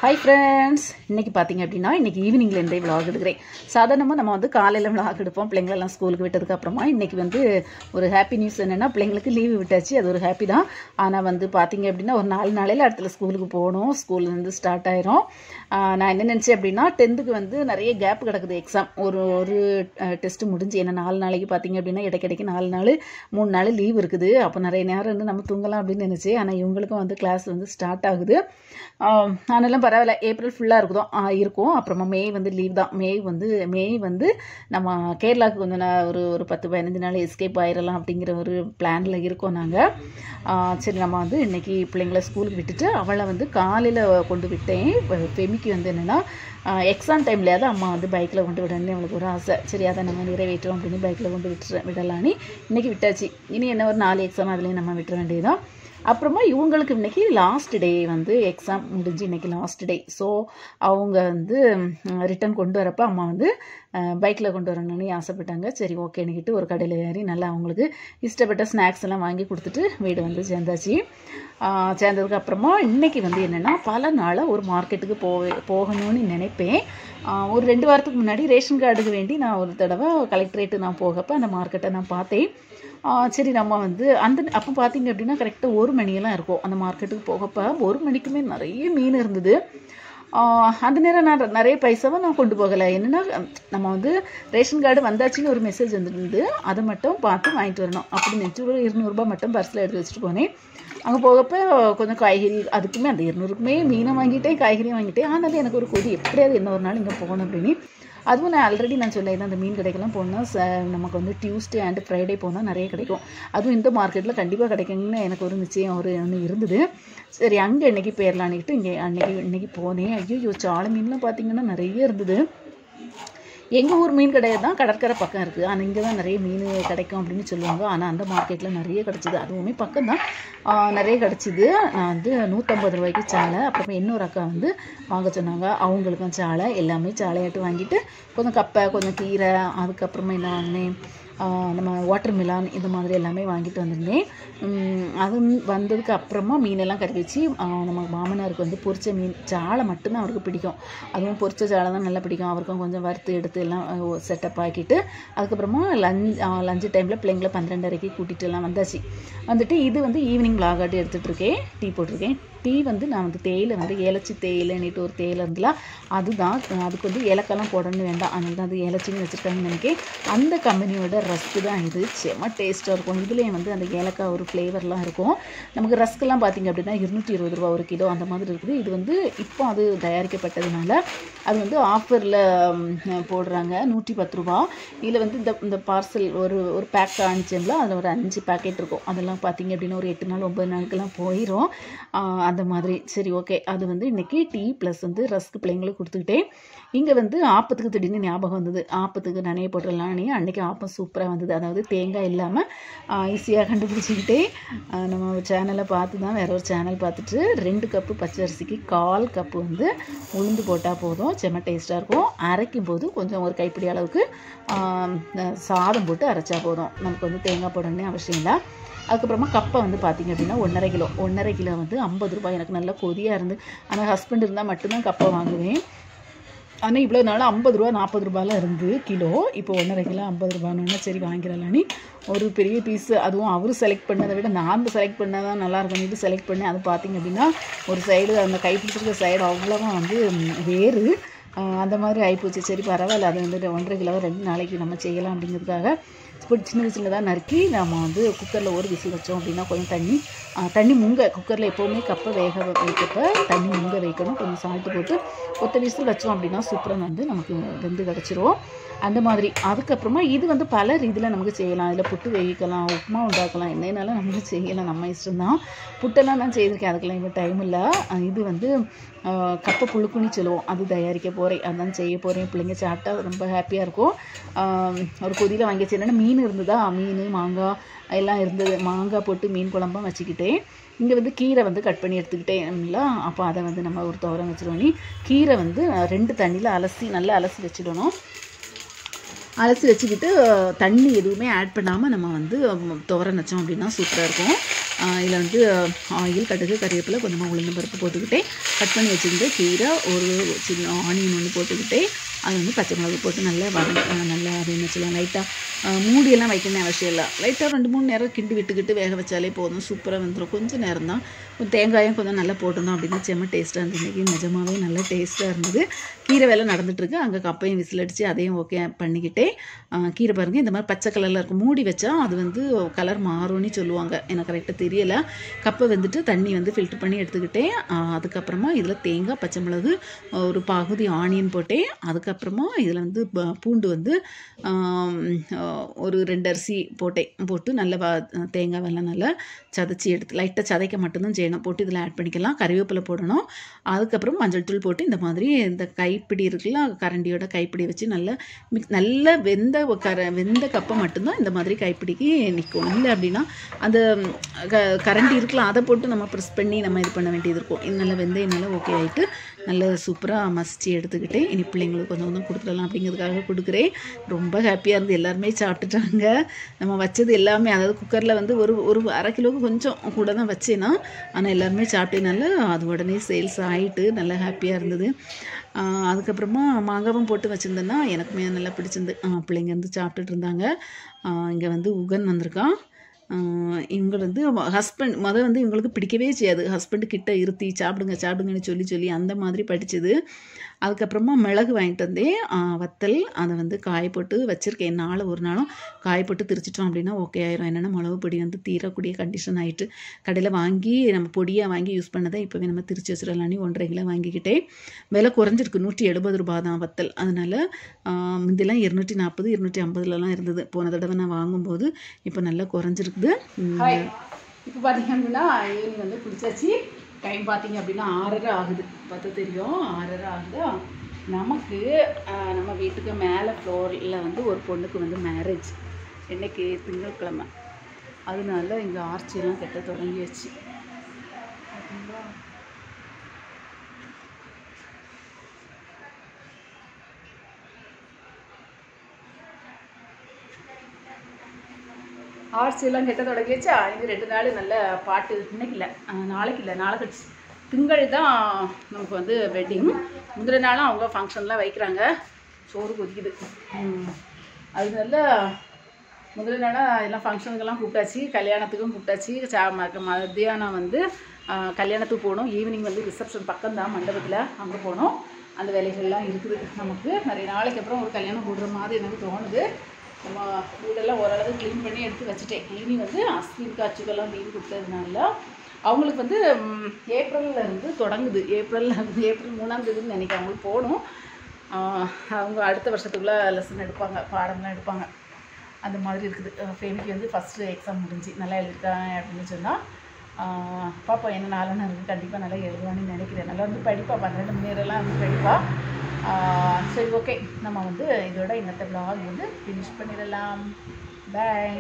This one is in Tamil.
ஹாய் ஃப்ரெண்ட்ஸ், இன்றைக்கி பார்த்தீங்க அப்படின்னா இன்றைக்கி ஈவினிங்லேருந்தே விளாக் எடுக்கிறேன். சாதாரணமாக நம்ம வந்து காலையில் விளாக் எடுப்போம் பிள்ளைங்களெல்லாம் ஸ்கூலுக்கு விட்டதுக்கப்புறமா. இன்றைக்கி வந்து ஒரு ஹாப்பி நியூஸ் என்னென்னா, பிள்ளைங்களுக்கு லீவு விட்டாச்சு, அது ஒரு ஹாப்பி தான். ஆனால் வந்து பார்த்தீங்க அப்படின்னா ஒரு 4 நாளையில் அடுத்த ஸ்கூலுக்கு போகணும், ஸ்கூல்லேருந்து ஸ்டார்ட் ஆயிரும். நான் என்ன நினச்சேன் அப்படின்னா 10th வந்து நிறைய கேப் கிடக்குது எக்ஸாம். ஒரு டெஸ்ட்டு முடிஞ்சு என்ன 4 நாளைக்கு பார்த்தீங்க அப்படின்னா இடைக்கிடைக்கு 4 நாள் 3 நாள் லீவ் இருக்குது. அப்போ நிறைய நேரம் வந்து நம்ம தூங்கலாம் அப்படின்னு நினச்சேன். ஆனால் இவங்களுக்கும் வந்து கிளாஸ் வந்து ஸ்டார்ட் ஆகுது. அதெல்லாம் பரவாயில்ல, ஏப்ரல் ஃபுல்லாக இருக்கும். அப்புறமா மே வந்து லீவ் தான். மே வந்து நம்ம கேரளாவுக்கு கொஞ்சம் ஒரு 10-15 நாள் எஸ்கேப் ஆயிடலாம் அப்படிங்கிற ஒரு பிளானில் இருக்கோம் நாங்கள். சரி, நம்ம வந்து இன்றைக்கி பிள்ளைங்களை ஸ்கூலுக்கு விட்டுட்டு அவளை வந்து காலையில் கொண்டு விட்டேன். ஃபெமிக்கு வந்து என்னென்னா எக்ஸாம் டைம்லையாவது அம்மா வந்து பைக்கில் கொண்டு விடணும்னு அவளுக்கு ஒரு ஆசை. சரி, அதை நம்ம நிறைவேற்றோம் அப்படின்னு பைக்கில் கொண்டு விடலான்னு இன்றைக்கி விட்டாச்சு. இனி என்ன ஒரு 4 எக்ஸாம் அதுலேயும் நம்ம விட்டுற வேண்டியதுதான். அப்புறமா இவங்களுக்கு இன்றைக்கி லாஸ்ட் டே வந்து எக்ஸாம் முடிஞ்சு இன்றைக்கி லாஸ்ட் டே. ஸோ அவங்க வந்து ரிட்டன் கொண்டு வரப்போ அம்மா வந்து பைக்கில் கொண்டு வரணும்னு ஆசைப்பட்டாங்க. சரி, ஓகேன்னுக்கிட்டு ஒரு கடையில் ஏறி நல்லா அவங்களுக்கு இஷ்டப்பட்ட ஸ்நாக்ஸ் எல்லாம் வாங்கி கொடுத்துட்டு வீடு வந்து சேர்ந்தாச்சு. சேர்ந்ததுக்கு அப்புறமா இன்றைக்கி வந்து என்னென்னா பல நாளாக ஒரு மார்க்கெட்டுக்கு போகணும்னு நினைப்பேன். ஒரு 2 வாரத்துக்கு முன்னாடி ரேஷன் கார்டுக்கு வேண்டி நான் ஒரு தடவை கலெக்டரேட்டு நான் போகப்போ அந்த மார்க்கெட்டை நான் பார்த்தேன். சரி, நம்ம வந்து அப்போ பார்த்தீங்க அப்படின்னா கரெக்டாக 1 மணியெல்லாம் இருக்கும். அந்த மார்க்கெட்டுக்கு போகப்போ 1 மணிக்குமே நிறைய மீன் இருந்தது. அந்த நேரம் நான் நிறைய பைசாவை நான் கொண்டு போகலை. என்னென்னா நம்ம வந்து ரேஷன் கார்டு வந்தாச்சுன்னு ஒரு மெசேஜ் வந்துருந்து, அதை மட்டும் பார்த்து வாங்கிட்டு வரணும் அப்படின்னு நினச்சி ஒரு 200 ரூபாய் மட்டும் பர்ஸில் எடுத்து வச்சுட்டு போனேன். அங்கே போகப்போ கொஞ்சம் காய்கறி, அதுக்குமே அந்த 200க்குமே மீனை வாங்கிட்டேன், காய்கறியும் வாங்கிட்டேன். ஆனாலும் எனக்கு ஒரு கொதி, எப்படியாவது இன்னொரு நாள் இங்கே போகணும் அப்படின்னு. அதுவும் நான் ஆல்ரெடி நான் சொல்லியிருந்தேன், அந்த மீன் கடைக்கெல்லாம் போனால் நமக்கு வந்து டியூஸ்டே அண்ட் ஃப்ரைடே போனால் நிறைய கிடைக்கும். அதுவும் இந்த மார்க்கெட்டில் கண்டிப்பாக கிடைக்குங்கன்னு எனக்கு ஒரு நிச்சயம் ஒன்று இருந்தது. சரி, அங்கே இன்றைக்கி போயிடலான்னுக்கிட்டு இன்றைக்கி போனேன். ஐயோ, சால மீன்லாம் பார்த்திங்கன்னா நிறைய இருந்தது. எங்கள் ஊர் மீன் கடை தான் கடற்கரை பக்கம் இருக்குது, ஆனால் இங்கே தான் நிறைய மீன் கிடைக்கும் அப்படின்னு சொல்லுவாங்க. ஆனால் அந்த மார்க்கெட்டில் நிறைய கிடச்சிது, அதுவுமே பக்கம் தான், நிறைய கிடச்சிது. நான் வந்து 150 ரூபாய்க்கு சாலை. அப்புறமா இன்னொரு அக்கா வந்து வாங்க சொன்னாங்க, அவங்களுக்கும் சாலை, எல்லாமே சாலையாட்டு வாங்கிட்டு கொஞ்சம் கப்பை, கொஞ்சம் கீரை, அதுக்கப்புறமா என்ன வாங்கினேன், நம்ம வாட்டர் மிலான், இந்த மாதிரி எல்லாமே வாங்கிட்டு வந்திருந்தேன். அது வந்ததுக்கு அப்புறமா மீனெல்லாம் கறி வச்சு நம்ம மாமனாருக்கு வந்து பொரிச்ச மீன் சாலை மட்டும்தான் அவருக்கு பிடிக்கும். அதுவும் பொரிச்ச சாலை தான் நல்லா பிடிக்கும். அவருக்கும் கொஞ்சம் வறுத்து எடுத்து எல்லாம் செட்டப் ஆக்கிட்டு அதுக்கப்புறமா லஞ்சு டைமில் பிள்ளைங்களை 12:30க்கு கூட்டிகிட்டு எல்லாம் வந்துட்டு இது வந்து ஈவினிங் விளாகாட்டி எடுத்துகிட்ருக்கேன். டீ போட்டிருக்கேன். டீ வந்து நான் வந்து தேயிலை வந்து ஏலச்சி தேயிலைன்னுட்டு ஒரு தேயிலை இருந்துல, அதுதான். அதுக்கு வந்து ஏலக்காய்லாம் போடணும்னு வேண்டாம், அதனால தான் அது ஏலச்சின்னு வச்சுருக்காங்கன்னு நினைக்கிறேன். அந்த கம்பெனியோட ரஸ்க்கு தான் இது. செம்ம டேஸ்ட்டாக இருக்கும். இதுலேயும் வந்து அந்த ஏலக்காய் ஒரு ஃப்ளேவர்லாம் இருக்கும். நமக்கு ரஸ்க்கெல்லாம் பார்த்திங்க அப்படின்னா 220 ரூபா 1 கிலோ அந்த மாதிரி இருக்குது. இது வந்து இப்போ அது தயாரிக்கப்பட்டதுனால அது வந்து ஆஃபரில் போடுறாங்க, 110 ரூபா. இதில் வந்து இந்த பார்சல் ஒரு பேக் அனுப்பிச்சோம்ல, அதில் ஒரு 5 பேக்கெட் இருக்கும். அதெல்லாம் பார்த்திங்க அப்படின்னா ஒரு 8 நாள் 9 நாளுக்கெல்லாம் போயிடும் அந்த மாதிரி. சரி, ஓகே. அது வந்து இன்றைக்கி டீ ப்ளஸ் வந்து ரஸ்க்கு பிள்ளைங்களுக்கு கொடுத்துக்கிட்டேன். இங்கே வந்து ஆப்பத்துக்கு திடீர்னு ஞாபகம் வந்தது, ஆப்பத்துக்கு நனைய போட்டுடலான்னு. அன்றைக்கி ஆப்பம் சூப்பராக வந்தது. அதாவது தேங்காய் இல்லாமல் ஈஸியாக கண்டுபிடிச்சிக்கிட்டே நம்ம சேனலை பார்த்து தான், வேற ஒரு சேனல் பார்த்துட்டு 2 கப்பு பச்சரிசிக்கு 1/4 கப்பு வந்து உளுந்து போட்டால் போதும், செம்ம டேஸ்ட்டாக இருக்கும். அரைக்கும் போது கொஞ்சம் ஒரு கைப்பிடி அளவுக்கு சாதம் போட்டு அரைச்சா போதும், நமக்கு வந்து தேங்காய் போடணும்னு அவசியம் இல்லை. அதுக்கப்புறமா கப்பை வந்து பார்த்திங்க அப்படின்னா 1.5 கிலோ வந்து 50 ரூபாய். எனக்கு நல்லா கொதியாக இருந்து, ஆனால் ஹஸ்பண்ட் இருந்தால் மட்டும்தான் கப்பை வாங்குவேன். ஆனால் இவ்வளோ நாள் 50 ரூபா 40 ரூபாயெலாம் இருந்து கிலோ. இப்போ 1.5 கிலோ 50 ரூபான்னு சரி வாங்கிடலான்னு ஒரு பெரிய பீஸு. அதுவும் அவர் செலக்ட் பண்ணதை விட நான் செலக்ட் பண்ணால் தான் நல்லாயிருக்கும் செலக்ட் பண்ணி, அது பார்த்திங்க அப்படின்னா ஒரு சைடு அந்த கை பிடிச்சிருக்க சைடு அவ்வளோவா வந்து வேறு அந்த மாதிரி ஆகிப்போச்சு. சரி, பரவாயில்ல, அது வந்து 1.5 கிலோ 2 நாளைக்கு நம்ம செய்யலாம் அப்படிங்கிறதுக்காக இப்போ சின்னதாக நறுக்கி நம்ம வந்து குக்கரில் ஒரு விசில் வச்சோம் அப்படின்னா கொஞ்சம் தண்ணி முங்க, குக்கரில் எப்போவுமே கப்பை வேக வைக்கப்போ தண்ணி முங்க வைக்கணும். கொஞ்சம் சால்ட்டு போட்டு 10 விசில் வச்சோம் அப்படின்னா சூப்பராக வந்து நமக்கு வெந்து கிடச்சிரும் அந்த மாதிரி. அதுக்கப்புறமா இது வந்து பல ரீதியில் நமக்கு செய்யலாம். இதில் புட்டு வேகிக்கலாம், உப்புமா உண்டாக்கலாம், என்னென்னாலும் நமக்கு செய்யலாம், நம்ம இஷ்டம்தான். புட்டெல்லாம் நான் செய்திருக்கேன், அதுக்கெல்லாம் இப்போ டைம் இல்லை. இது வந்து கப்பை புழுக்குன்னு சொல்லுவோம், அது தயாரிக்க போகிறேன், அதான் செய்ய போகிறேன். பிள்ளைங்க சாப்பிட்டா ரொம்ப ஹாப்பியாக இருக்கும். ஒரு கொதியில் வாங்கிச்சு. என்னென்னா மீன் இருந்ததா, மீன் மாங்காய் எல்லாம் இருந்தது. மாங்காய் போட்டு மீன் குழம்பும் வச்சுக்கிட்டேன். இங்கே வந்து கீரை வந்து கட் பண்ணி எடுத்துக்கிட்டேன்ல, அப்போ அதை வந்து நம்ம ஒரு துவரம் வச்சுருவோம். கீரை வந்து 2 தண்ணியில் நல்லா அலசி வச்சிடணும். அலசி வச்சுக்கிட்டு தண்ணி எதுவுமே ஆட் பண்ணாமல் நம்ம வந்து துவரம் வச்சோம் அப்படின்னா சூப்பராக இருக்கும். இதில் வந்து ஆயில், கடுகு, கறிவேப்பிலை, கொஞ்சமாக உளுந்தம் பருப்பு போட்டுக்கிட்டே கட் பண்ணி வச்சுருந்து கீரை, ஒரு சின்ன ஆனியன் ஒன்று போட்டுக்கிட்டே அது வந்து பச்சை மிளகு போட்டு நல்லா நல்லா அது என்ன சொல்லலாம் லைட்டாக மூடியெல்லாம் வைக்கணும்னு அவசியம் இல்லை. லைட்டாக 2-3 நேரம் கிண்டி விட்டுக்கிட்டு வேக வச்சாலே போதும், சூப்பராக வந்துடும். கொஞ்சம் நேரம் தான், தேங்காயும் கொஞ்சம் நல்லா போட்டணும் அப்படின்னா செம்ம டேஸ்ட்டாக இருந்தது. இன்றைக்கி நிஜமாகவே நல்லா டேஸ்ட்டாக இருந்தது. கீரை வேலை நடந்துகிட்ருக்கு. அங்கே கப்பையும் விசில் அடித்து அதையும் ஓகே பண்ணிக்கிட்டே கீரை பாருங்கள் இந்த மாதிரி பச்சை கலரில் இருக்கும். மூடி வச்சா அது வந்து கலர் மாறும்னு சொல்லுவாங்க, எனக்கு கரெக்டாக தெரியலை. கப்பை வந்துட்டு தண்ணி வந்து ஃபில்ட்ரு பண்ணி எடுத்துக்கிட்டேன். அதுக்கப்புறமா இதில் தேங்காய், பச்சை மிளகு, ஒரு பகுதி ஆனியன் போட்டேன். அதுக்கப்புறமா இதில் வந்து பூண்டு வந்து ஒரு 2 அரிசி போட்டு நல்லா தேங்காய் வெல்லம் நல்லா சதைச்சி எடுத்து லைட்டாக சதைக்க மட்டும்தான் செய்யணும். போட்டு இதில் ஆட் பண்ணிக்கலாம். கறிவேப்பிலை போடணும். அதுக்கப்புறம் மஞ்சள் தூள் போட்டு இந்த மாதிரி இந்த கைப்பிடி இருக்குல்ல, கரண்டியோட கைப்பிடி வச்சு நல்லா வெந்த கப்பை மட்டும்தான் இந்த மாதிரி கைப்பிடிக்கு நிற்கும். இல்லை அப்படின்னா அந்த கரண்டி இருக்கலாம், அதை போட்டு நம்ம ப்ரெஸ் பண்ணி நம்ம இது பண்ண வேண்டியது இருக்கும். இது நல்லா வெந்தயம் நல்லா ஓகே ஆகிட்டு நல்லா சூப்பராக மசிச்சு எடுத்துக்கிட்டு இனி பிள்ளைங்களுக்கு கொஞ்சம் கொஞ்சம் கொடுத்துடலாம் அப்படிங்கிறதுக்காக கொடுக்குறேன். ரொம்ப ஹாப்பியாக இருந்து எல்லாருமே சாப்பிட்டுட்டாங்க. நம்ம வச்சது எல்லாமே, அதாவது குக்கரில் வந்து ஒரு அரை கிலோவுக்கு கொஞ்சம் கூட தான் வச்சேன்னா, ஆனால் எல்லாருமே சாப்பிட்டேனால அது உடனே சேல்ஸ் ஆகிட்டு நல்லா ஹாப்பியாக இருந்தது. அதுக்கப்புறமா மாங்காவும் போட்டு வச்சுருந்தேன்னா எனக்குமே நல்லா பிடிச்சிருந்து. பிள்ளைங்க வந்து சாப்பிட்டுட்டு இருந்தாங்க. இங்கே வந்து உகன் வந்திருக்கான். இவங்க வந்து ஹஸ்பண்ட் வந்து இவங்களுக்கு பிடிக்கவே செய்யாது. ஹஸ்பண்டு கிட்ட இருத்தி சாப்பிடுங்கன்னு சொல்லி அந்த மாதிரி படித்தது. அதுக்கப்புறமா மிளகு வாங்கிட்டு வந்தேன், வத்தல். அதை வந்து காய போட்டு வச்சுருக்கேன். ஒரு நாளும் காய போட்டு திரிச்சிட்டோம் அப்படின்னா ஓகே ஆயிரும். என்னென்னா மிளகு பொடி வந்து தீரக்கூடிய கண்டிஷன் ஆகிட்டு கடையில் வாங்கி நம்ம பொடியாக வாங்கி யூஸ் பண்ணதை இப்போவே நம்ம திரிச்சு வச்சிடலான்னு 1.5 கிலோ வாங்கிக்கிட்டேன். விலை குறைஞ்சிருக்கு, 170 ரூபா தான் வத்தல். அதனால் முந்திலாம் 240, 250லலாம் இருந்தது போன தடவை நான் வாங்கும்போது. இப்போ நல்லா குறைஞ்சிருக்குது. இப்போ பார்த்தீங்க அப்படின்னா ஈவினிங் வந்து குடிச்சாச்சு. டைம் பார்த்தீங்க அப்படின்னா 6:30 ஆகுது. பார்த்தா தெரியும் 6:30 ஆகுதா. நமக்கு நம்ம வீட்டுக்கு மேலே ஃப்ளோரில் வந்து ஒரு பொண்ணுக்கு வந்து மேரேஜ் இன்னைக்கு திங்கட்கிழமை. அதனால இங்கே ஆர்ச்சியெல்லாம் கட்ட தொடங்கியாச்சு. பார்த்தீங்களா, ஆர்ச்சியெல்லாம் கெட்ட தொடங்கியாச்சா. இது 2 நாள் நல்ல பாட்டு. இன்னைக்கு இல்லை, நாளைக்கு இல்லை, நாளை கழிச்சு திங்கள் தான் நமக்கு வந்து வெட்டிங். முந்தின நாளும் அவங்க ஃபங்க்ஷன்லாம் வைக்கிறாங்க. சோறு கொதிக்குது. அதனால முந்தின நாளாக எல்லாம் ஃபங்க்ஷனுக்கெல்லாம் கூப்பிட்டாச்சு, கல்யாணத்துக்கும் கூப்பிட்டாச்சு. மத்தியானம் வந்து கல்யாணத்துக்கு போகணும். ஈவினிங் வந்து ரிசப்ஷன் பக்கம்தான் மண்டபத்தில், அங்கே போகணும். அந்த வேலைகள்லாம் இருக்குது நமக்கு. நிறைய நாளைக்கு அப்புறம் ஒரு கல்யாணம் போடுற மாதிரி எனக்கு தோணுது. நம்ம வீடெல்லாம் ஓரளவு க்ளீன் பண்ணி எடுத்து வச்சுட்டேன். இனி வந்து அஸ்வின் காட்சிகள்லாம் லீவ் கொடுத்ததுனால அவங்களுக்கு வந்து ஏப்ரலில் இருந்து தொடங்குது. ஏப்ரல் 3ஆம் தேதின்னு நினைக்கிறேன் அவங்களுக்கு போகணும். அவங்க அடுத்த வருஷத்துக்குள்ளே லெசன் எடுப்பாங்க, பாடம்லாம் எடுப்பாங்க. அந்த மாதிரி இருக்குது. ஃபேமிக்கு வந்து ஃபஸ்ட்டு எக்ஸாம் முடிஞ்சு நல்லா எழுதிருக்காங்க அப்படின்னு சொன்னால் பாப்பா என்ன நாளுன்னு இருக்குது. கண்டிப்பாக நல்லா எழுதுவான்னு நினைக்கிறேன். நல்லா வந்து படிப்பா, 12 மணி நேரம்லாம் வந்து படிப்பா. சரி ஓகே, நம்ம வந்து இதோட இன்னத்த vlog வந்து ஃபினிஷ் பண்ணிடலாம். பாய்.